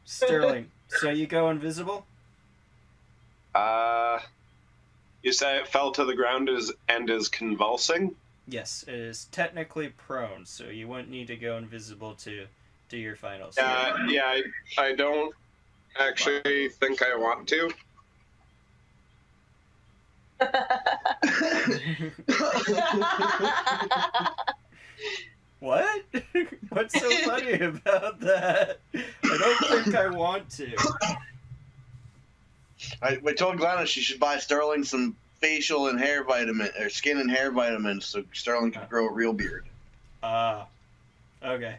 Sterling, so you go invisible? You say it fell to the ground and is convulsing? Yes, it is technically prone, so you wouldn't need to go invisible to do your finals. Yeah, I don't actually think I want to. What? What's so funny about that? I don't think I want to. I told Glenna she should buy Sterling some facial and hair vitamin, or skin and hair vitamins, so Sterling can grow a real beard. Okay.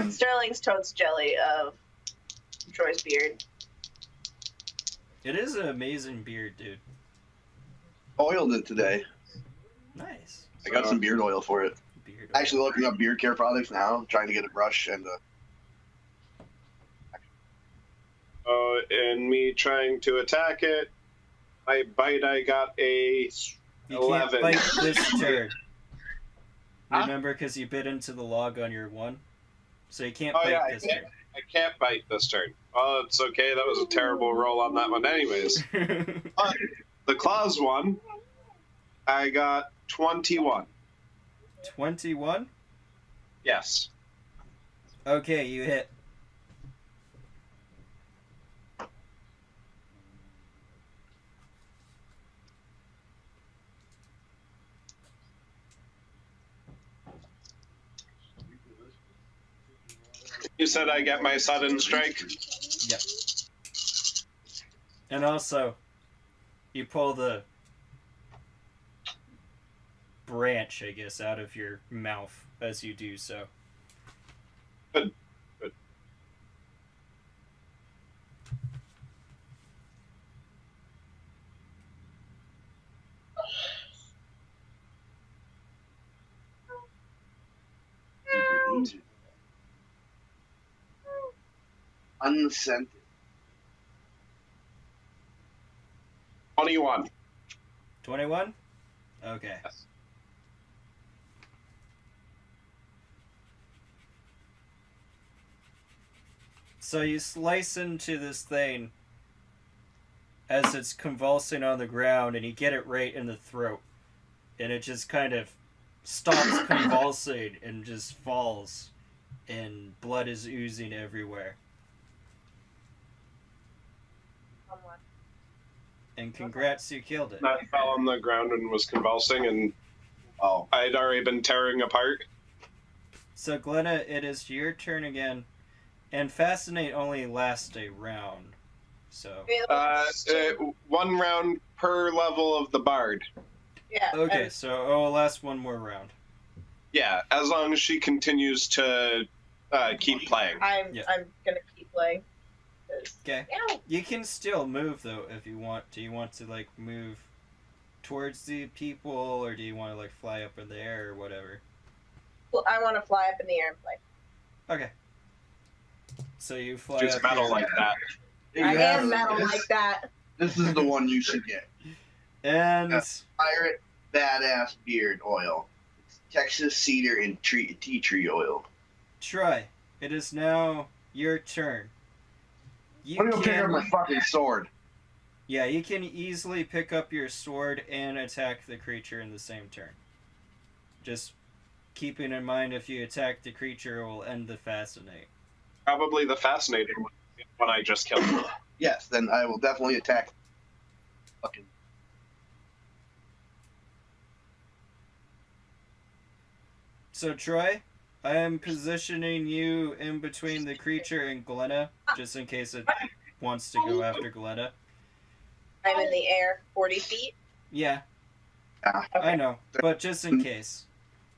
Sterling's totes jelly of Troy's beard. It is an amazing beard, dude. Oiled it today. Nice. I got some beard oil for it. Beard oil. Actually looking up beard care products now, trying to get a brush and and me trying to attack it. I got a You 11. can't bite this turn. Remember, because you bit into the log on your 1? So you can't bite this turn. I can't bite this turn. Oh, it's okay. That was a terrible roll on that one anyways. But the claws one, I got 21. 21? Yes. Okay, you hit. You said I get my sudden strike? Yep. And also, you pull the branch, I guess, out of your mouth as you do so. Good. Good. unscented. 21. 21? Okay. Yes. So you slice into this thing as it's convulsing on the ground, and you get it right in the throat. And it just kind of stops convulsing and just falls, and blood is oozing everywhere. And congrats, you killed it. That fell on the ground and was convulsing, and I'd already been tearing apart. So, Glenna, it is your turn again. And Fascinate only lasts a round. So. One round per level of the bard. Yeah. Okay, so it'll last one more round. Yeah, as long as she continues to keep playing. I'm gonna keep playing. Okay. Ow. You can still move, though, if you want. Do you want to, like, move towards the people, or do you want to, like, fly up in the air or whatever? Well, I want to fly up in the air and play. Okay. So you fly Just up metal here. like that. I am metal like that. This is the one you should get. And Pirate Badass Beard Oil. It's Texas Cedar and Tea Tree Oil. Troy, it is now your turn. I'm gonna pick up my fucking sword. Yeah, you can easily pick up your sword and attack the creature in the same turn. Just keeping in mind, if you attack the creature, it will end the Fascinate. Probably the fascinating one I just killed. Yes, then I will definitely attack. Fucking. So, Troy, I am positioning you in between the creature and Glenna, just in case it wants to go after Glenna. I'm in the air 40 feet. Yeah, Yeah. I know, but just in case.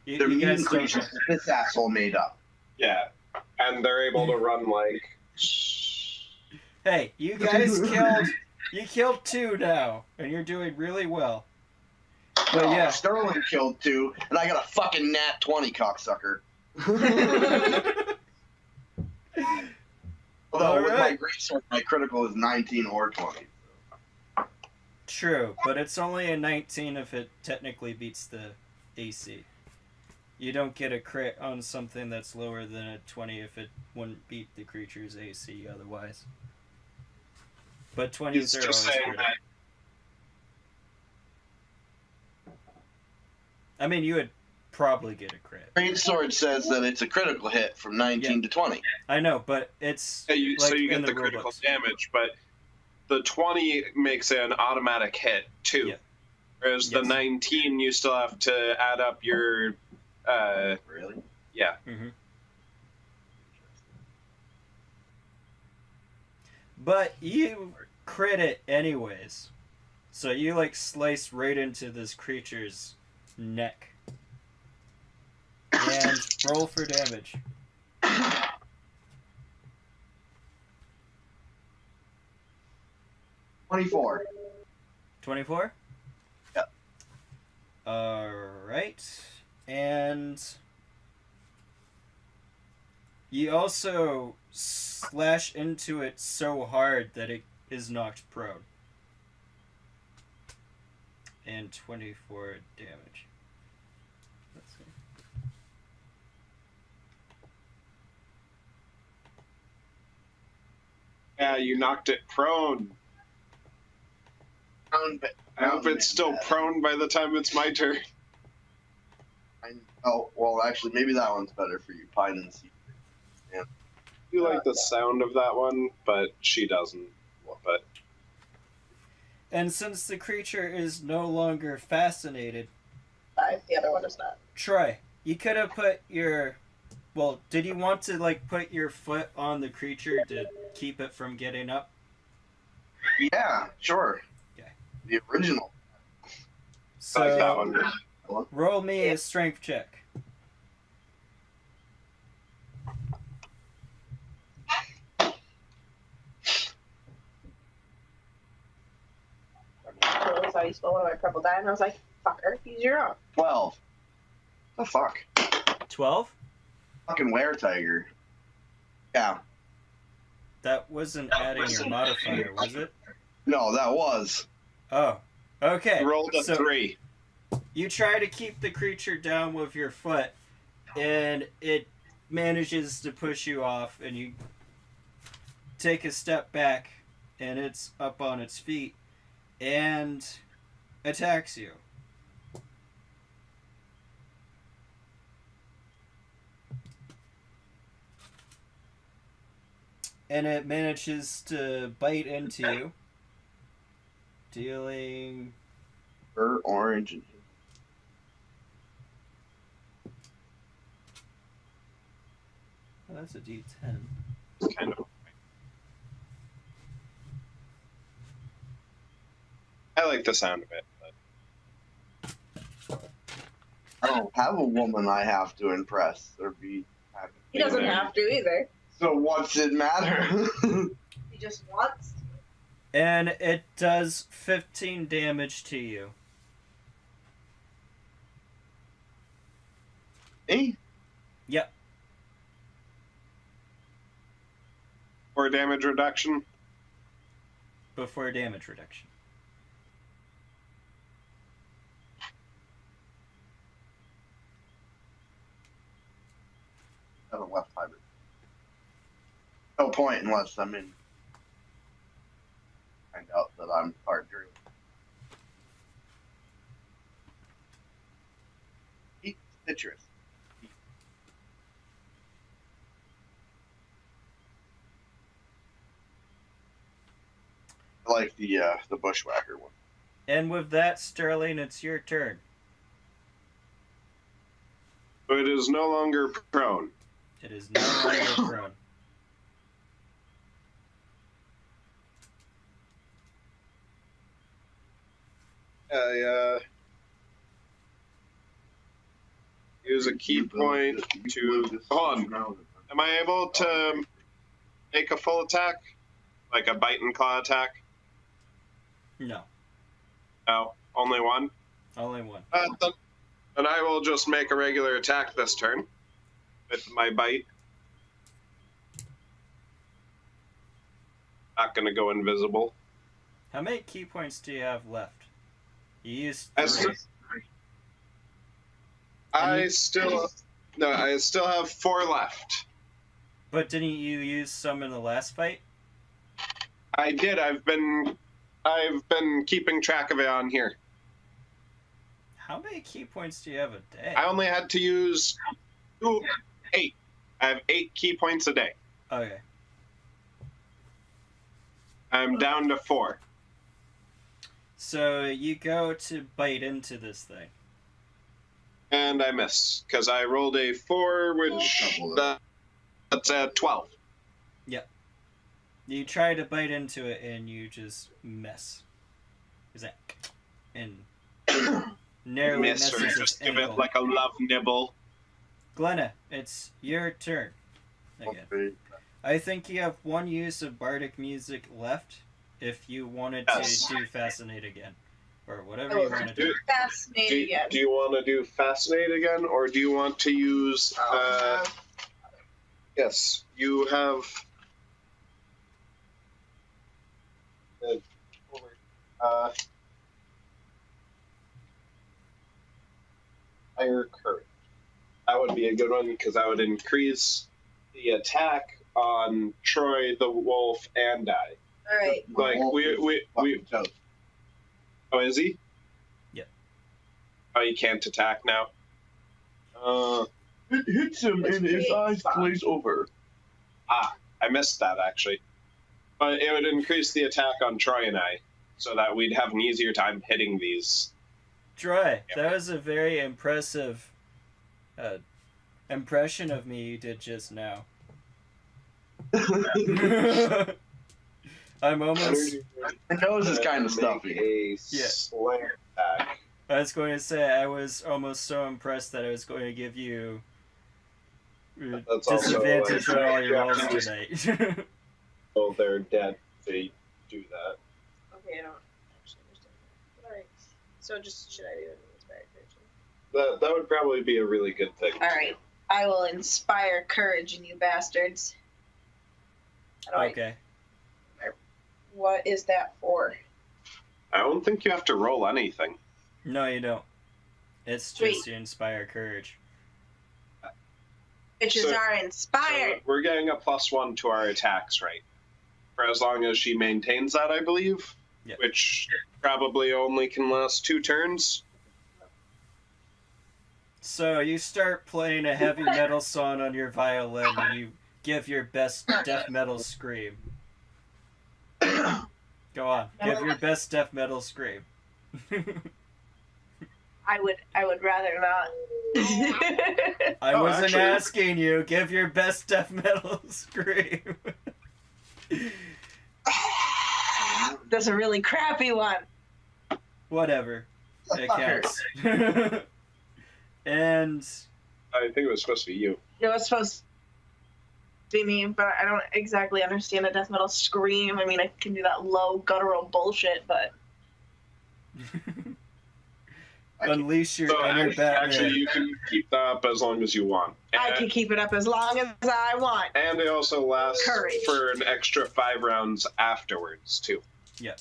They're You guys mutant don't creatures that this asshole made up. Yeah, and they're able to run like... Hey, you guys killed 2 now, and you're doing really well. But yeah. Sterling killed 2, and I got a fucking nat 20, cocksucker. Although with my greatsword, my critical is 19 or 20. True, but it's only a 19 if it technically beats the AC. You don't get a crit on something that's lower than a 20 if it wouldn't beat the creature's AC otherwise. But 20s He's are just always saying critical. that. I mean, you would probably get a crit. Greatsword says that it's a critical hit from 19 to 20. I know, but it's Yeah, like so you in get the critical rulebooks. damage, but the 20 makes it an automatic hit too. Yeah. Whereas the Yes. 19, you still have to add up your. Really? Yeah. Mm-hmm. But you crit it anyways. So you like slice right into this creature's neck. And roll for damage. 24. 24? Yep. Alright. And you also slash into it so hard that it is knocked prone. And 24 damage. Let's see. Yeah, you knocked it prone. I hope it's still prone by the time it's my turn. Oh, well, actually, maybe that one's better for you. Pine and Sea. You like the sound of that one, but she doesn't. But And since the creature is no longer fascinated, The other one is not. Troy, you could have put your... Well, did you want to, like, put your foot on the creature to keep it from getting up? Yeah, sure. Okay. The original. So, I like that one. roll me a strength check. I saw you stole one of my purple die, and I was like, fucker, use your own. 12. The fuck? 12? Fucking Weretiger. Yeah. That wasn't adding your modifier, was it? No, that was. Oh, okay. You rolled a So 3. you try to keep the creature down with your foot, and it manages to push you off, and you take a step back, and it's up on its feet, and attacks you. And it manages to bite into you, dealing... Orange. And... Oh, that's a D10. It's kind of. I like the sound of it. But I don't have a woman I have to impress or be happy. He doesn't have to either. So what's it matter? He just wants to. And it does 15 damage to you. Me? Yep. for damage reduction. Before damage reduction. Have a left hybrid. No point unless I'm in. Find out that I'm part druid. Eat citrus. I like the bushwhacker one. And with that, Sterling, it's your turn. But it is no longer prone. It is no longer prone. Use a key point to. Hold on. Am I able to make a full attack? Like a bite and claw attack? No. No, only one? Only one. Then I will just make a regular attack this turn with my bite. Not going to go invisible. How many key points do you have left? You used As- 3. I still have 4 left. But didn't you use some in the last fight? I did. I've been keeping track of it on here. How many key points do you have a day? I only had to use 8. I have 8 key points a day. Okay. I'm down to 4. So you go to bite into this thing. And I missed, because I rolled a 4, which that's a 12. Yep. You try to bite into it and you just miss. And narrowly Miss or misses just its give ankle. it like a love nibble. Glenna, it's your turn again. Okay. I think you have 1 use of bardic music left if you wanted to Yes. do Fascinate again. Or whatever you want to do. Fascinating again. Do you want to do Fascinate again, or do you want to use... yes, you have... Higher Courage. That would be a good one, because that would increase the attack on Troy, the wolf, and I. Alright. Like, we Oh, is he? Yep. Oh, he can't attack now? It hits him and his eyes glaze over. I missed that, actually. But it would increase the attack on Troy and I, so that we'd have an easier time hitting these. Troy, that was a very impressive impression of me you did just now. I'm almost... My nose is kind of stuffy. A slam attack. I was going to say, I was almost so impressed that I was going to give you That's also, disadvantage like, on all your rolls Japanese- tonight. Well, they're dead. They do that. Okay, I don't actually understand that. Alright. So just should I do an inspired courage? That would probably be a really good thing. Alright. I will inspire courage in you bastards. How do I- Okay. What is that for? I don't think you have to roll anything. No, you don't. It's just to inspire courage. Bitches So- are inspired. So we're getting a +1 to our attacks, right? For as long as she maintains that, I believe. Yep. Which probably only can last 2 turns. So you start playing a heavy metal song on your violin and you give your best death metal scream. Go on, give your best death metal scream. I would rather not. I Oh, wasn't actually- asking you. Give your best death metal scream. That's a really crappy one. Whatever. It counts. And I think it was supposed to be you. It was supposed to be me, but I don't exactly understand a death metal scream. I mean, I can do that low guttural bullshit, but unleash your So inner Batman. actually, you can keep that up as long as you want. I can keep it up as long as I want. And it also lasts Courage. for an extra 5 rounds afterwards, too. You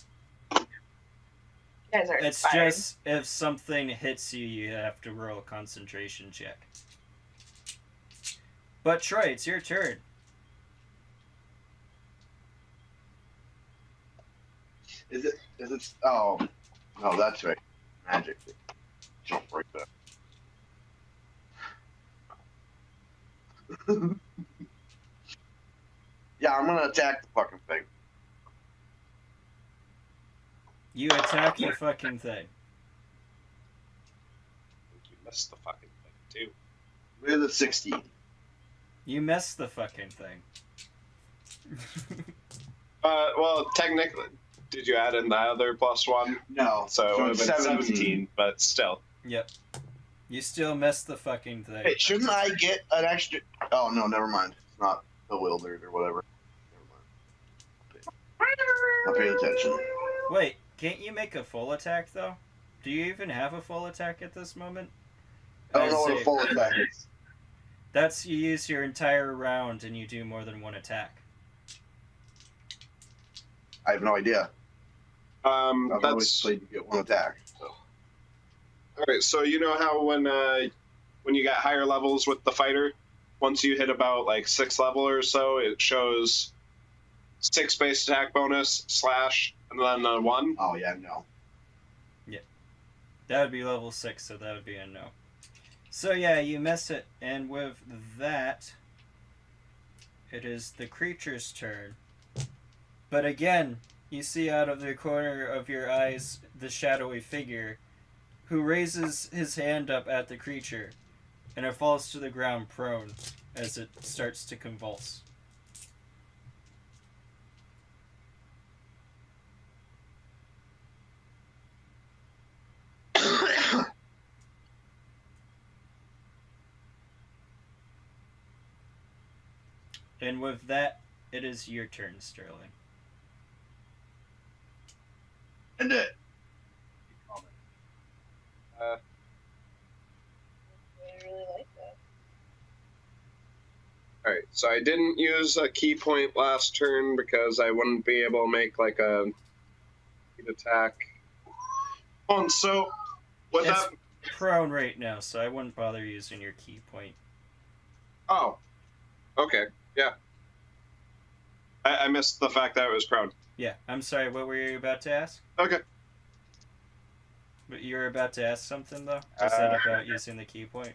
guys are It's inspired. just if something hits you, you have to roll a concentration check. But Troy, it's your turn. Is it? Oh, no, that's right. Magic. Jump right there. Yeah, I'm gonna attack the fucking thing. You attack the fucking thing. You missed the fucking thing, too. With a 16. You messed the fucking thing. Well, technically, did you add in the other +1? No. So it would have it's been 17, but still. Yep. You still messed the fucking thing. Hey, shouldn't I get an extra? Oh no, never mind. It's not bewildered or whatever. Never mind. I'll pay attention. Wait, can't you make a full attack though? Do you even have a full attack at this moment? I don't know what As a full attack is. That's you use your entire round and you do more than one attack. I have no idea. I've always That's played to get one attack. So. all right. So you know how when when you get higher levels with the fighter, once you hit about like 6th level or so, it shows 6 base attack bonus, slash, and then a 1. Oh yeah, no. That would be level 6, so that would be a no. So yeah, you miss it, and with that, it is the creature's turn. But again, you see out of the corner of your eyes the shadowy figure, who raises his hand up at the creature, and it falls to the ground prone as it starts to convulse. And with that, it is your turn, Sterling. And it. I really like that. Alright, so I didn't use a key point last turn because I wouldn't be able to make like a attack. Oh, so with It's that. prone right now, so I wouldn't bother using your key point. Oh, okay, yeah. I missed the fact that it was prone. Yeah, I'm sorry, what were you about to ask? Okay. But you were about to ask something, though? Was that about using the key point?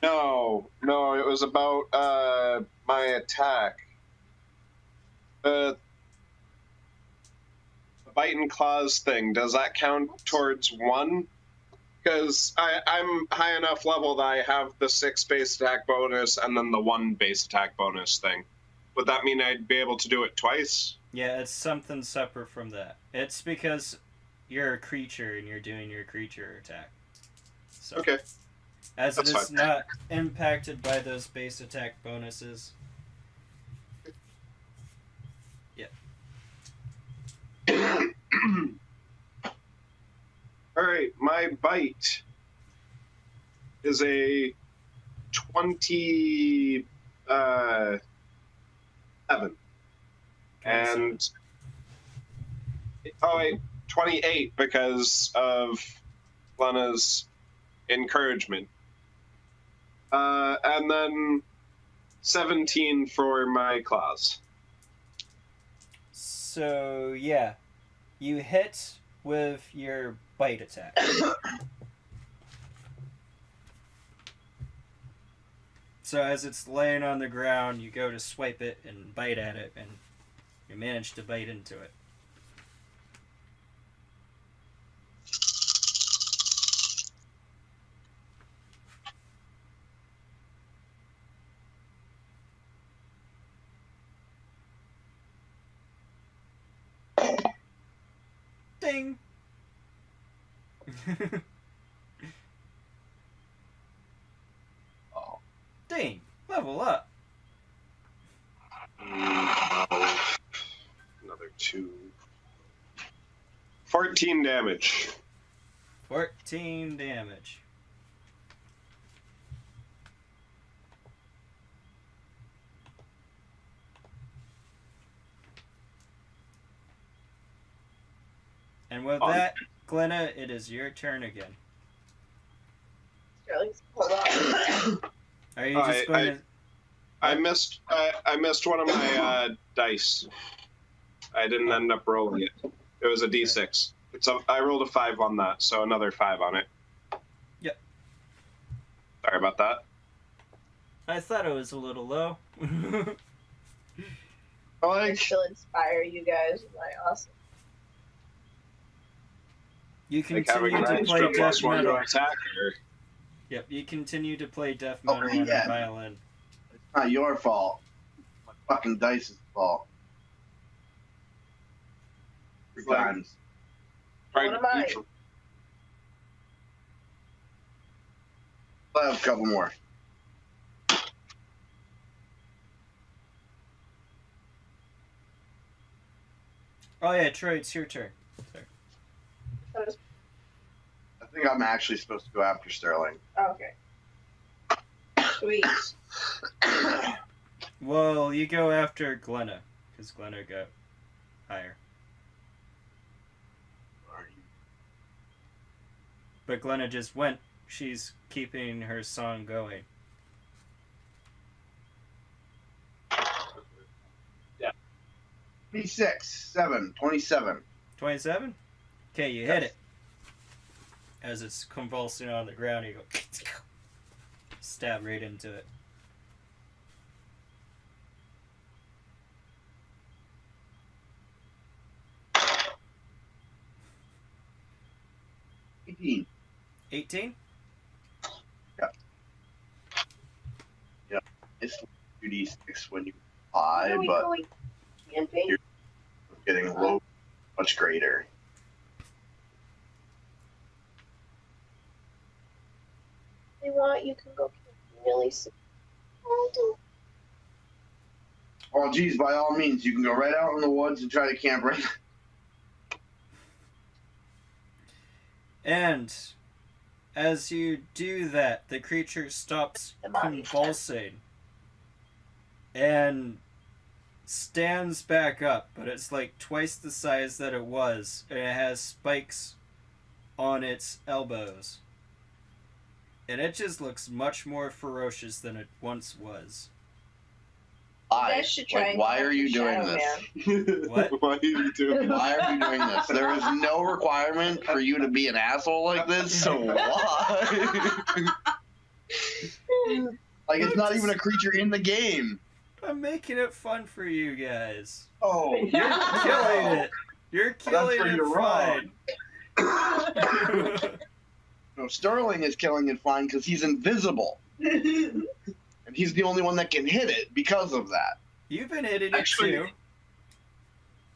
No, it was about my attack. The bite and claws thing, does that count towards 1? Because I'm high enough level that I have the 6 base attack bonus and then the 1 base attack bonus thing. Would that mean I'd be able to do it twice? Yeah, it's something separate from that. It's because you're a creature and you're doing your creature attack. So, Okay. as That's it is fine. not impacted by those base attack bonuses. Alright, my bite is a 27. And oh wait, 28 because of Glenna's encouragement. And then 17 for my claws. So, yeah. You hit with your bite attack. So as it's laying on the ground, you go to swipe it and bite at it, and you manage to bite into it. Ding! Oh. Ding! Level up! Another 2. 14 damage. 14 damage. And with that, Glenna, it is your turn again. Sterling's pulled up. Are you just going to... I missed one of my dice. I didn't end up rolling it. It was a D6. I rolled a 5 on that, so another 5 on it. Yep. Sorry about that. I thought it was a little low. I still inspire you guys with my awesome. You Like having continue an to play extra death plus 1 to metal. attack, or... Yep, you continue to play death Oh, metal on yeah. a violin. It's not your fault. My fucking dice's fault. 3 Like- times. Right, What am I? I'll have a couple more. Oh yeah, Troy, it's your turn. Sorry. I think I'm actually supposed to go after Sterling. Oh, okay. Sweet. Well, you go after Glenna, because Glenna got higher. But Glenna just went she's keeping her song going. Yeah. 27. 27? Okay, you hit it. As it's convulsing on the ground, you go stab right into it. $18. 18? It's 2d6 when you fly, but you're getting low, much greater. If you want, you can go really soon. Oh, geez, by all means, you can go right out in the woods and try to camp right. And as you do that, the creature stops convulsing and stands back up, but it's like twice the size that it was, and it has spikes on its elbows. And it just looks much more ferocious than it once was. Why are you doing this? What? Why are you doing Why are you doing this? There is no requirement for you to be an asshole like this, so why? Like, it's not even a creature in the game. I'm making it fun for you guys. Oh, You're killing it. You're killing where it you're fine. No, Sterling is killing it fine because he's invisible. And he's the only one that can hit it because of that. You've been hitting it Actually- too.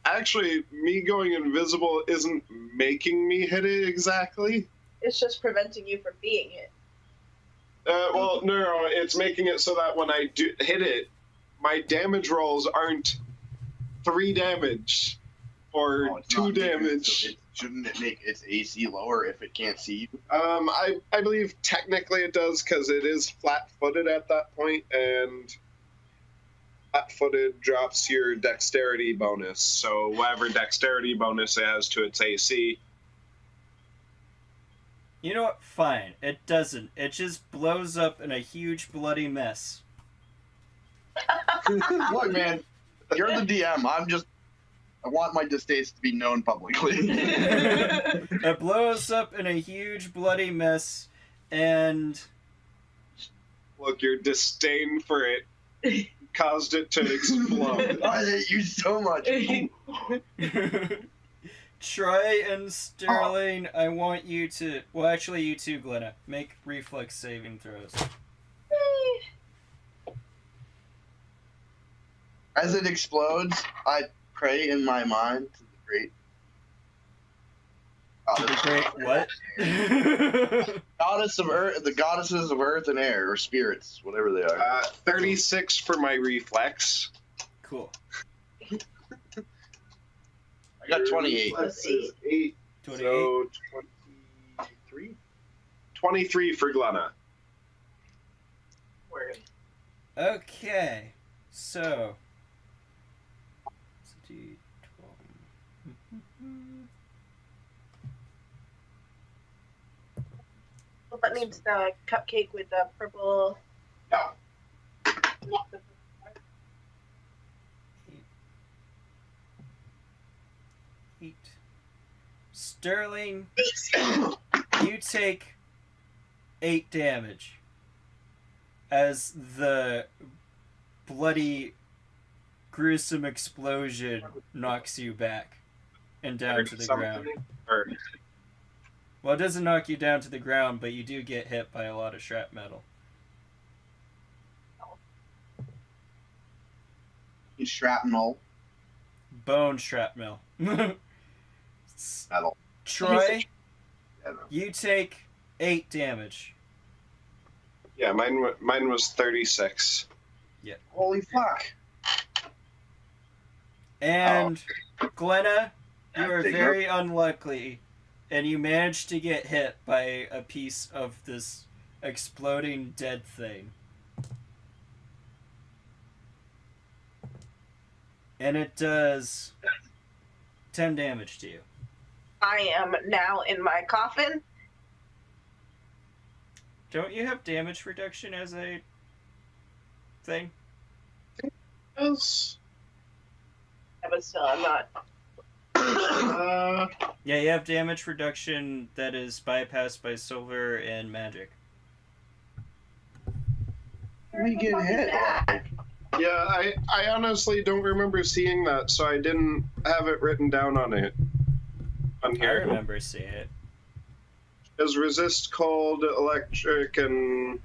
Actually, me going invisible isn't making me hit it exactly. It's just preventing you from being it. Well, no, it's making it so that when I do hit it, my damage rolls aren't 3 damage or Oh, it's 2 not making it, damage. so shouldn't it make its AC lower if it can't see you? I believe technically it does because it is flat-footed at that point, and flat-footed drops your dexterity bonus. So whatever dexterity bonus it has to its AC. You know what? Fine. It doesn't. It just blows up in a huge bloody mess. Look, man, you're the DM. I want my distaste to be known publicly. It blows up in a huge bloody mess, and Look, your disdain for it caused it to explode. I hate you so much. Troy and Sterling, I want you to... Well, actually, you too, Glenna. Make reflex saving throws. As it explodes, I pray in my mind to the great... To the great what? goddess of earth, the goddesses of earth and air, or spirits, whatever they are. 36 for my reflex. Cool. I got 28. Reflex is 8. 28. So 23? 23 for Glenna. Word. Okay. So... it's a D12. Well, that needs the cupcake with the purple. Yeah. Eight. Sterling, you take 8 damage as the bloody, gruesome explosion knocks you back and down to the ground. Or, Well, it doesn't knock you down to the ground, but you do get hit by a lot of shrapnel. Shrapnel. Bone shrapnel. Metal. Troy, Yeah, no. you take 8 damage. yeah, mine was 36. Holy fuck. And Glenna, you are Take very unlucky, and you managed to get hit by a piece of this exploding dead thing. And it does 10 damage to you. I am now in my coffin. Don't you have damage reduction as a thing? Yes. Yeah, but still, I'm not. Yeah, you have damage reduction that is bypassed by silver and magic. We get hit. Yeah, I honestly don't remember seeing that, so I didn't have it written down on I here. remember seeing it. Is resist cold, electric, and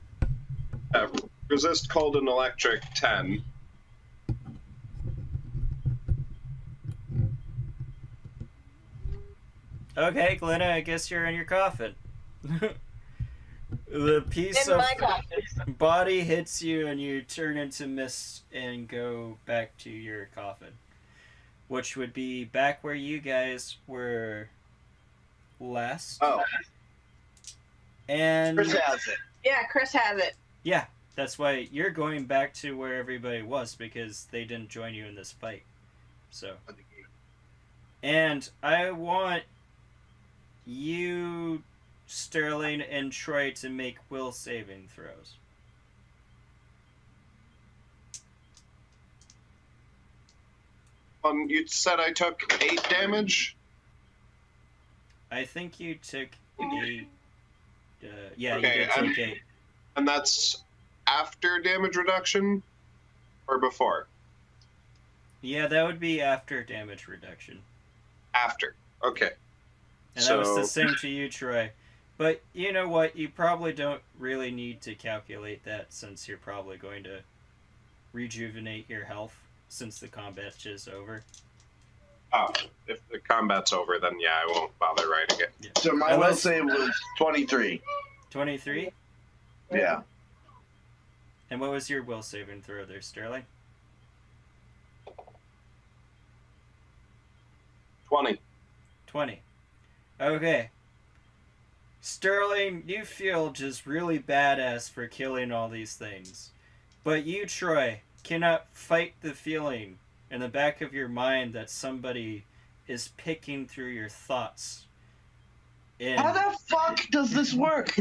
resist cold and electric 10. Okay, Glenna, I guess you're in your coffin. The piece In of my coffin. body hits you and you turn into mist and go back to your coffin. Which would be back where you guys were last. Oh, And Chris has it. Yeah, Chris has it. yeah, that's why you're going back to where everybody was, because they didn't join you in this fight. So, and I want you, Sterling, and Troy to make will saving throws. You said I took 8 damage? I think you took 8. Yeah, Okay, you did take 8. And that's after damage reduction? Or before? Yeah, that would be after damage reduction. After. Okay. And that was the same to you, Troy. But you know what? You probably don't really need to calculate that, since you're probably going to rejuvenate your health since the combat's just over. Oh, if the combat's over, then yeah, I won't bother writing it. Yeah. So my will save was 23. 23? Yeah. And what was your will saving throw there, Sterling? 20. 20. Okay. Sterling, you feel just really badass for killing all these things. But you, Troy, cannot fight the feeling in the back of your mind that somebody is picking through your thoughts. How the fuck does this work?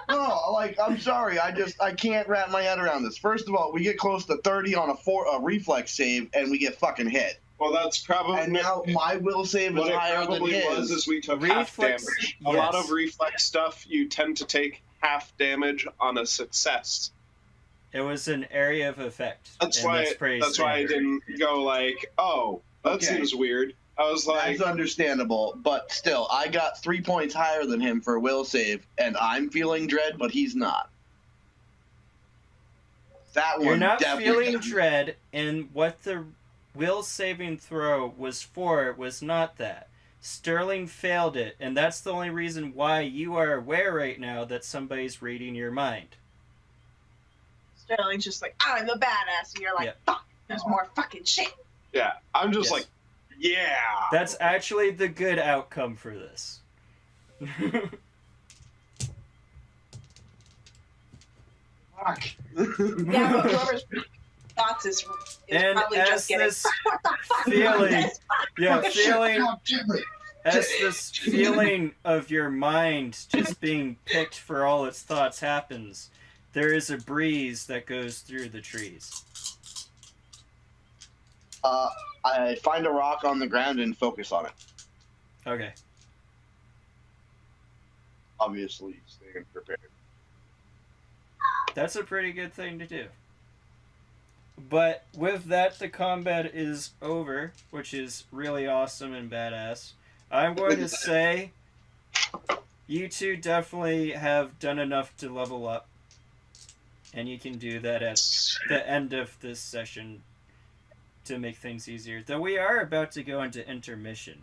No, like, I'm sorry. I can't wrap my head around this. First of all, we get close to 30 on a reflex save, and we get fucking hit. Well, that's probably... And now my will save is what it higher than probably his. was is we took Reflex, half damage. yes. A lot of reflex stuff, you tend to take half damage on a success. It was an area of effect. That's and why. pretty That's why I standard. didn't go like, oh, that Okay. seems weird. I was like, That's understandable, but still, I got 3 points higher than him for a will save, and I'm feeling dread, but he's not. That one You're not definitely feeling dread, and what the will saving throw was for was not that. Sterling failed it, and that's the only reason why you are aware right now that somebody's reading your mind. Sterling's just like, I'm a badass, and you're like, Yeah. fuck, there's more fucking shit. yeah, I'm just Yes. like, yeah. That's actually the good outcome for this. Fuck. Yeah, but whoever's thoughts is And probably as just getting, this fuck, what the fuck? feeling- This? Yeah, Fuck, shit, feeling God damn it. as this feeling of your mind just being picked for all its thoughts happens, there is a breeze that goes through the trees. I find a rock on the ground and focus on it. Okay. Obviously, staying prepared. That's a pretty good thing to do. But with that, the combat is over, which is really awesome and badass. I'm going to say you two definitely have done enough to level up. And you can do that at the end of this session to make things easier. Though we are about to go into intermission,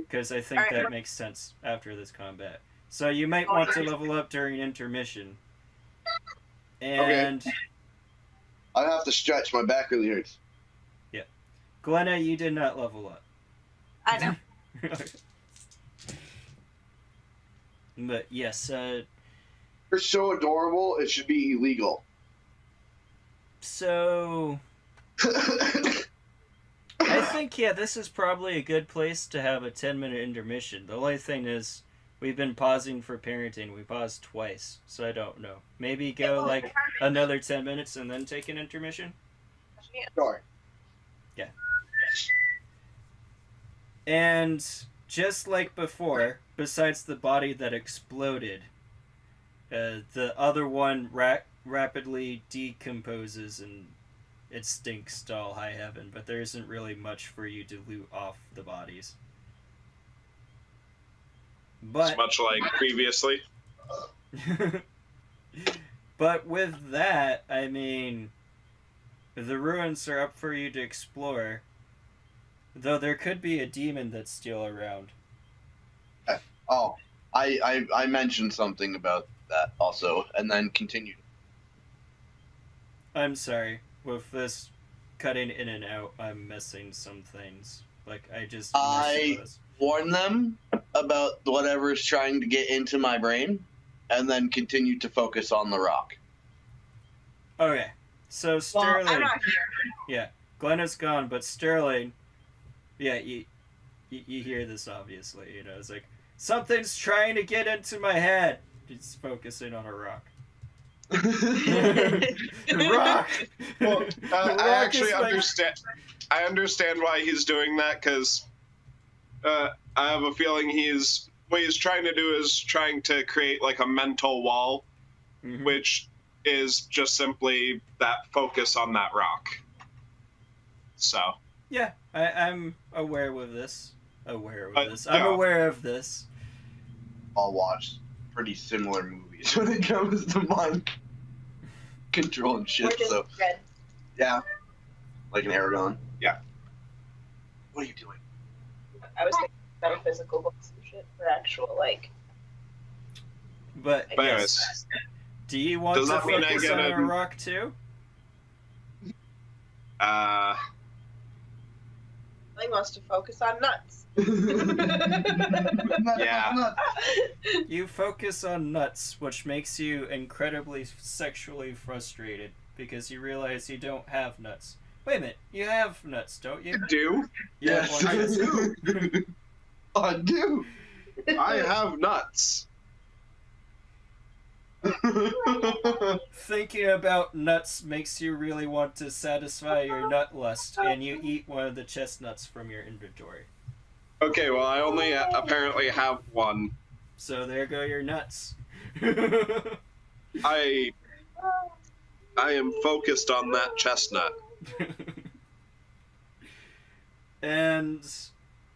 because I think that makes sense after this combat. So you might want to level up during intermission. And I have to stretch. My back really hurts. Glenna, you did not level up. I know. But yes, You're so adorable, it should be illegal. so I think, yeah, this is probably a good place to have a 10-minute intermission. The only thing is, We've been pausing for parenting. We paused twice, so I don't know. Maybe go like another 10 minutes and then take an intermission? Sure. Yeah. And just like before, besides the body that exploded, the other one rapidly decomposes and it stinks to all high heaven, but there isn't really much for you to loot off the bodies. But It's much like previously. but with that, I mean, the ruins are up for you to explore. Though there could be a demon that's still around. Oh, I mentioned something about that also, and then continued. I'm sorry. With this cutting in and out, I'm missing some things. Like, I just... Warn them about whatever's trying to get into my brain, and then continue to focus on the rock. Okay. So, Sterling... Well, I'm not here. Yeah. Glenna's gone, but Sterling... Yeah, you hear this, obviously. You know, it's like, something's trying to get into my head. He's focusing on a rock. Rock! Well, Rock I actually is my- understand. I understand why he's doing that, because I have a feeling what he's trying to do is trying to create like a mental wall, Mhm. which is just simply that focus on that rock. So. Yeah, I'm aware with this. I'm yeah. aware of this. I'll watch pretty similar movies when it comes to mind control and We're shit. just So red. yeah, like an Aragon. Yeah. What are you doing? I was thinking metaphysical books and shit for actual, like... But But yes. anyways, Do you want Does to that mean I focus get on a- a rock too? He wants to focus on nuts. Yeah. You focus on nuts, which makes you incredibly sexually frustrated because you realize you don't have nuts. Wait a minute, you have nuts, don't you? I do. You have Yes, one I chest. do. I do. I have nuts. Thinking about nuts makes you really want to satisfy your nut lust, and you eat one of the chestnuts from your inventory. Okay, well, I only apparently have one. So there go your nuts. I am focused on that chestnut. And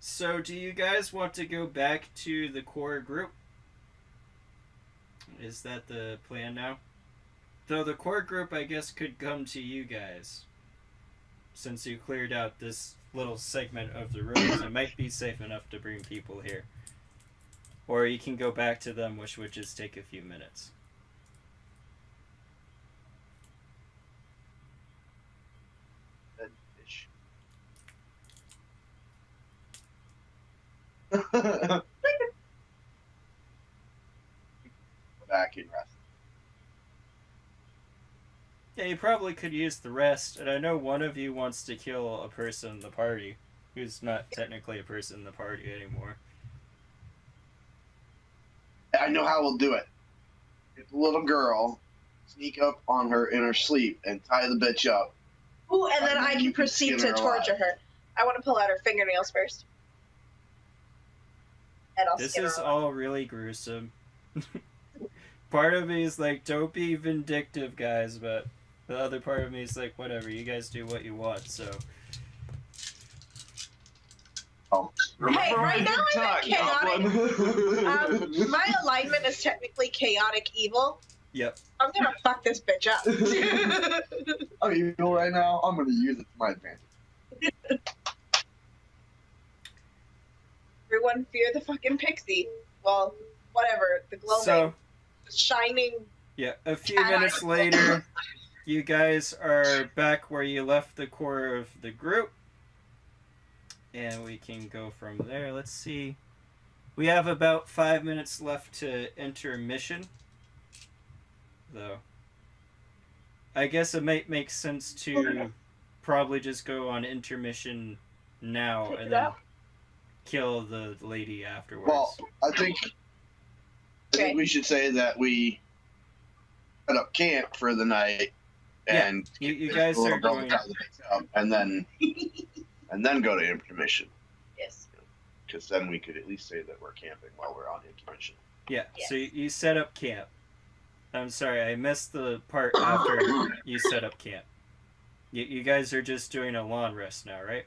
so do you guys want to go back to the core group? Is that the plan now? Though the core group, I guess, could come to you guys. Since you cleared out this little segment of the ruins, it might be safe enough to bring people here. Or you can go back to them, which would just take a few minutes. Back in rest. Yeah, you probably could use the rest, and I know one of you wants to kill a person in the party who's not technically a person in the party anymore. I know how we'll do it. Get the little girl, sneak up on her in her sleep, and tie the bitch up. Ooh, and then I You can can proceed skin to her torture her. I want to pull out her fingernails first. And I'll This skin is her. all really gruesome. Part of me is like, don't be vindictive, guys, but the other part of me is like, whatever, you guys do what you want, so... Oh. Hey, right now I'm at chaotic. Goblin. My alignment is technically chaotic evil. Yep. I'm gonna fuck this bitch up. I'm evil right now. I'm gonna use it to my advantage. Everyone fear the fucking pixie. Well, whatever. The glowing, So, shining. yeah, a few minutes later, you guys are back where you left the core of the group. And we can go from there. Let's see. We have about 5 minutes left to intermission. Though. I guess it might make sense to probably just go on intermission now Take and it then out. kill the lady afterwards. Well, I think I think we should say that we set up camp for the night, and You guys are going. and then go to intermission. Yes. Because then we could at least say that we're camping while we're on intermission. Yeah. Yes. So you set up camp. I'm sorry, I missed the part after you set up camp. You guys are just doing a long rest now, right?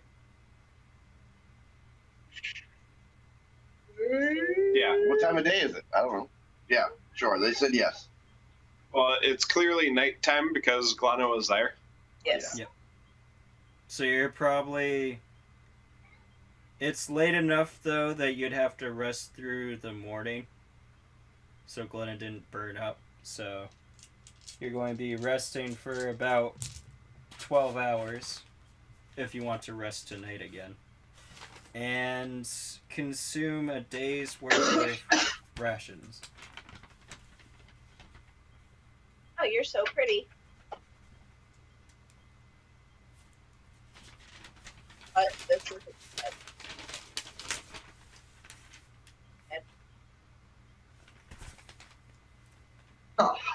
Yeah. What time of day is it? I don't know. Yeah, sure. They said yes. Well, it's clearly nighttime because Glenna was there. Yes. Yeah. So you're probably... It's late enough, though, that you'd have to rest through the morning. So Glenna didn't burn up. So you're going to be resting for about 12 hours if you want to rest tonight again. And consume a day's worth of rations. Oh, you're so pretty. This is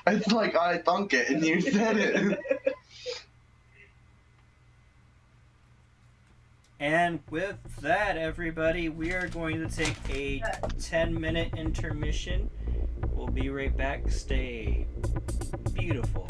It's like I thunk it and you said it. And with that, everybody, we are going to take a 10-minute intermission. We'll be right back. Stay beautiful.